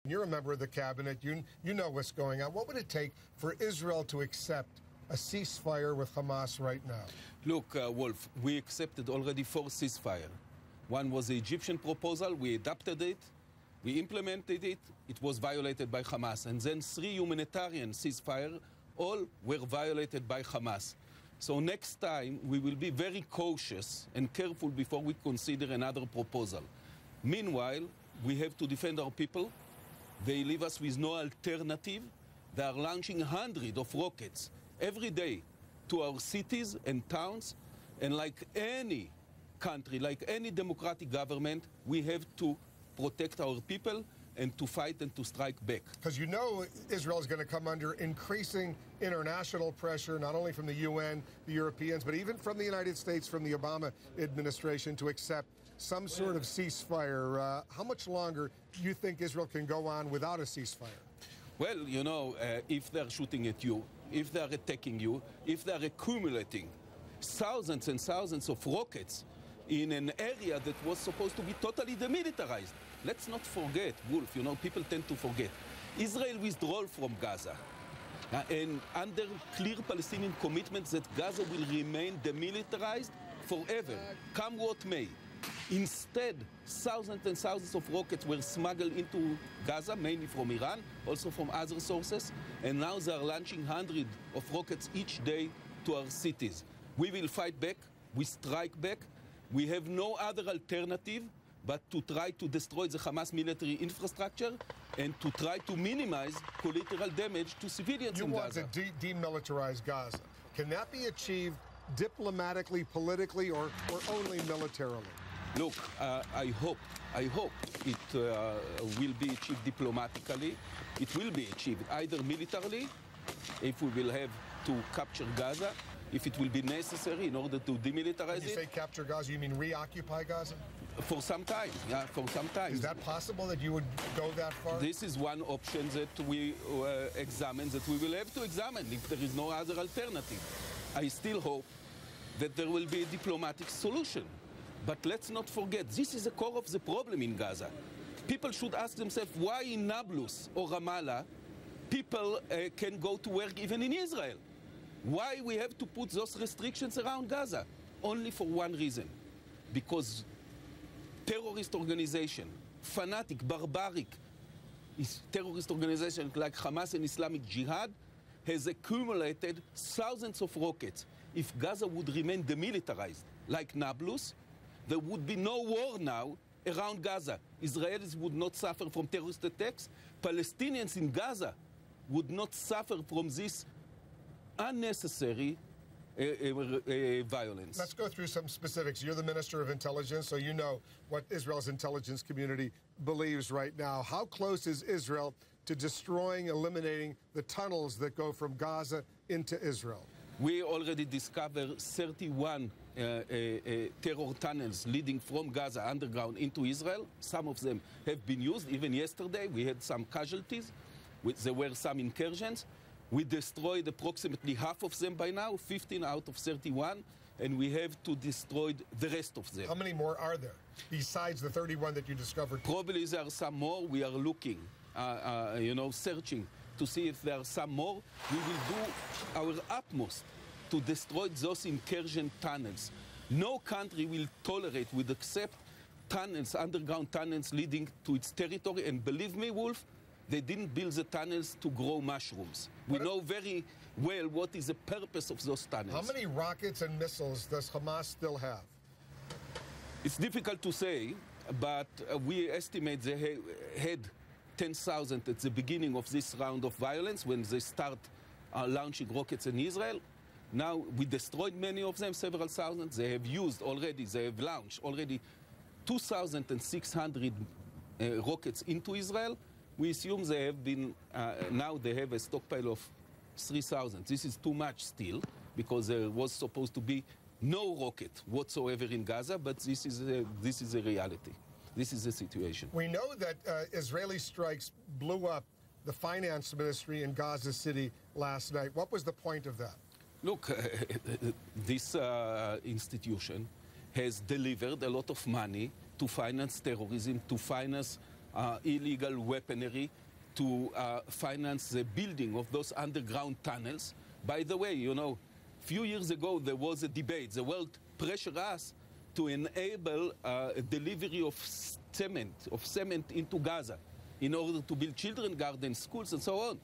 You're a member of the cabinet. You know what's going on. What would it take for Israel to accept a ceasefire with Hamas right now? Look, Wolf, we accepted already 4 ceasefire. One was the Egyptian proposal. We adopted it. We implemented it. It was violated by Hamas. And then 3 humanitarian ceasefire, all were violated by Hamas. So next time, we will be very cautious and careful before we consider another proposal. Meanwhile, we have to defend our people. They leave us with no alternative. They are launching hundreds of rockets every day to our cities and towns. And like any country, like any democratic government, we have to protect our people and to fight and to strike back. Because you know Israel is going to come under increasing international pressure, not only from the UN, the Europeans, but even from the United States, from the Obama administration, to accept some sort of ceasefire. How much longer do you think Israel can go on without a ceasefire? Well, you know, if they're shooting at you, if they're attacking you, if they're accumulating thousands and thousands of rockets in an area that was supposed to be totally demilitarized. Let's not forget, Wolf, you know, people tend to forget. Israel withdrew from Gaza. And under clear Palestinian commitments that Gaza will remain demilitarized forever, come what may. Instead, thousands and thousands of rockets were smuggled into Gaza, mainly from Iran, also from other sources, and now they are launching hundreds of rockets each day to our cities. We will fight back, we strike back. We have no other alternative but to try to destroy the Hamas military infrastructure and to try to minimize collateral damage to civilians in Gaza. You want to demilitarize Gaza. Can that be achieved diplomatically, politically, or only militarily? Look, I hope it will be achieved diplomatically. It will be achieved either militarily, if we will have to capture Gaza, if it will be necessary in order to demilitarize it. When you say capture Gaza, you mean reoccupy Gaza? For some time, yeah, for some time. Is that possible that you would go that far? This is one option that we examine, that we will have to examine if there is no other alternative. I still hope that there will be a diplomatic solution. But let's not forget, this is the core of the problem in Gaza. People should ask themselves why in Nablus or Ramallah people can go to work even in Israel. Why we have to put those restrictions around Gaza? Only for one reason. Because terrorist organization, fanatic, barbaric, terrorist organization like Hamas and Islamic Jihad has accumulated thousands of rockets. If Gaza would remain demilitarized like Nablus, there would be no war now around Gaza. Israelis would not suffer from terrorist attacks. Palestinians in Gaza would not suffer from this unnecessary violence. Let's go through some specifics. You're the Minister of Intelligence, so you know what Israel's intelligence community believes right now. How close is Israel to destroying, eliminating the tunnels that go from Gaza into Israel? We already discovered 31 terror tunnels leading from Gaza underground into Israel. Some of them have been used. Even yesterday, we had some casualties. There were some incursions. We destroyed approximately half of them by now, 15 out of 31, and we have to destroy the rest of them. How many more are there, besides the 31 that you discovered? Probably there are some more. We are looking, searching to see if there are some more. We will do our utmost to destroy those incursion tunnels. No country will tolerate, would accept tunnels, underground tunnels leading to its territory, and believe me, Wolf, they didn't build the tunnels to grow mushrooms. We know very well what is the purpose of those tunnels. How many rockets and missiles does Hamas still have? It's difficult to say, but we estimate they had 10,000 at the beginning of this round of violence when they start launching rockets in Israel. Now we destroyed many of them, several thousand. They have launched already 2,600 rockets into Israel. We assume they have been, now they have a stockpile of 3,000. This is too much still, because there was supposed to be no rocket whatsoever in Gaza, but this is a reality. This is the situation. We know that Israeli strikes blew up the finance ministry in Gaza City last night. What was the point of that? Look, this institution has delivered a lot of money to finance terrorism, to finance illegal weaponry to finance the building of those underground tunnels. By the way, you know, a few years ago there was a debate. The world pressured us to enable a delivery of cement into Gaza in order to build children gardens, schools, and so on.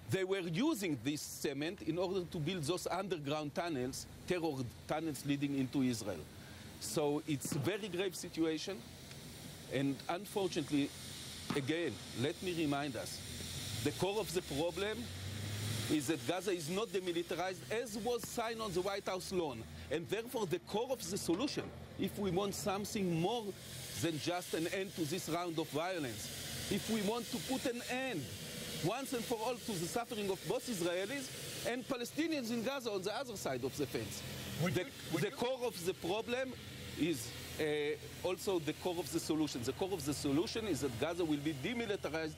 They were using this cement in order to build those underground tunnels, terror tunnels leading into Israel. So it's a very grave situation. And unfortunately, again, let me remind us, the core of the problem is that Gaza is not demilitarized, as was signed on the White House lawn. And therefore, the core of the solution, if we want something more than just an end to this round of violence, if we want to put an end once and for all to the suffering of both Israelis and Palestinians in Gaza on the other side of the fence. The core of the problem is also the core of the solution. The core of the solution is that Gaza will be demilitarized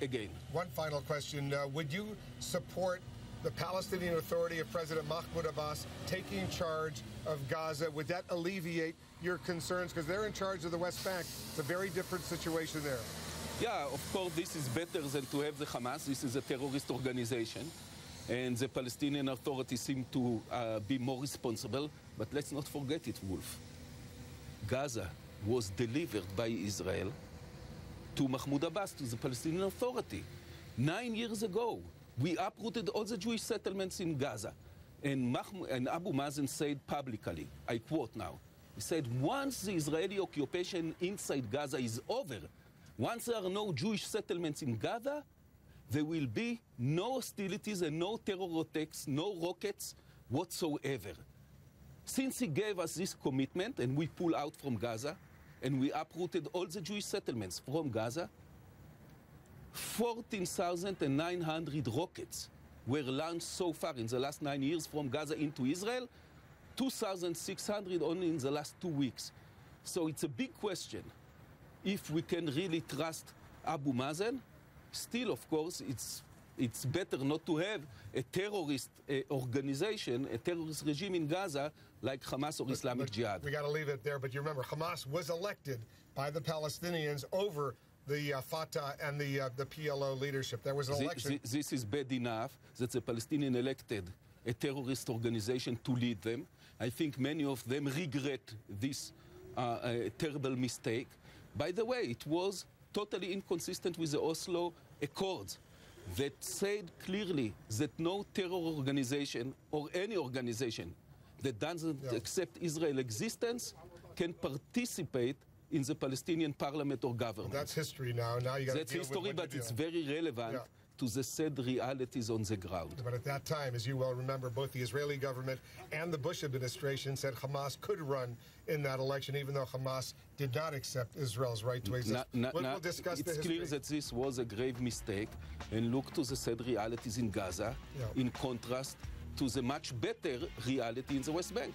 again. One final question. Would you support the Palestinian Authority of President Mahmoud Abbas taking charge of Gaza? Would that alleviate your concerns? Because they're in charge of the West Bank. It's a very different situation there. Yeah, of course, this is better than to have the Hamas. This is a terrorist organization. And the Palestinian Authority seem to be more responsible. But let's not forget it, Wolf. Gaza was delivered by Israel to Mahmoud Abbas, to the Palestinian Authority. 9 years ago, we uprooted all the Jewish settlements in Gaza. And Abu Mazen said publicly, I quote now, he said, once the Israeli occupation inside Gaza is over, once there are no Jewish settlements in Gaza, there will be no hostilities and no terror attacks, no rockets whatsoever. Since he gave us this commitment and we pull out from Gaza and we uprooted all the Jewish settlements from Gaza, 14,900 rockets were launched so far in the last 9 years from Gaza into Israel, 2,600 only in the last 2 weeks. So it's a big question if we can really trust Abu Mazen. Still, of course, it's better not to have a terrorist organization, a terrorist regime in Gaza like Hamas or Islamic Jihad. We got to leave it there, but you remember Hamas was elected by the Palestinians over the Fatah and the PLO leadership. There was an election. This is bad enough that the Palestinians elected a terrorist organization to lead them. I think many of them regret this terrible mistake. By the way, it was totally inconsistent with the Oslo Accords that said clearly that no terror organization or any organization that doesn't accept Israel's existence can participate in the Palestinian parliament or government. That's history now. Now you got to That's deal history, with but it's very relevant to the sad realities on the ground. But at that time, as you well remember, both the Israeli government and the Bush administration said Hamas could run in that election, even though Hamas did not accept Israel's right to exist. We'll discuss the history. It's clear that this was a grave mistake, and look to the sad realities in Gaza, in contrast to the much better reality in the West Bank.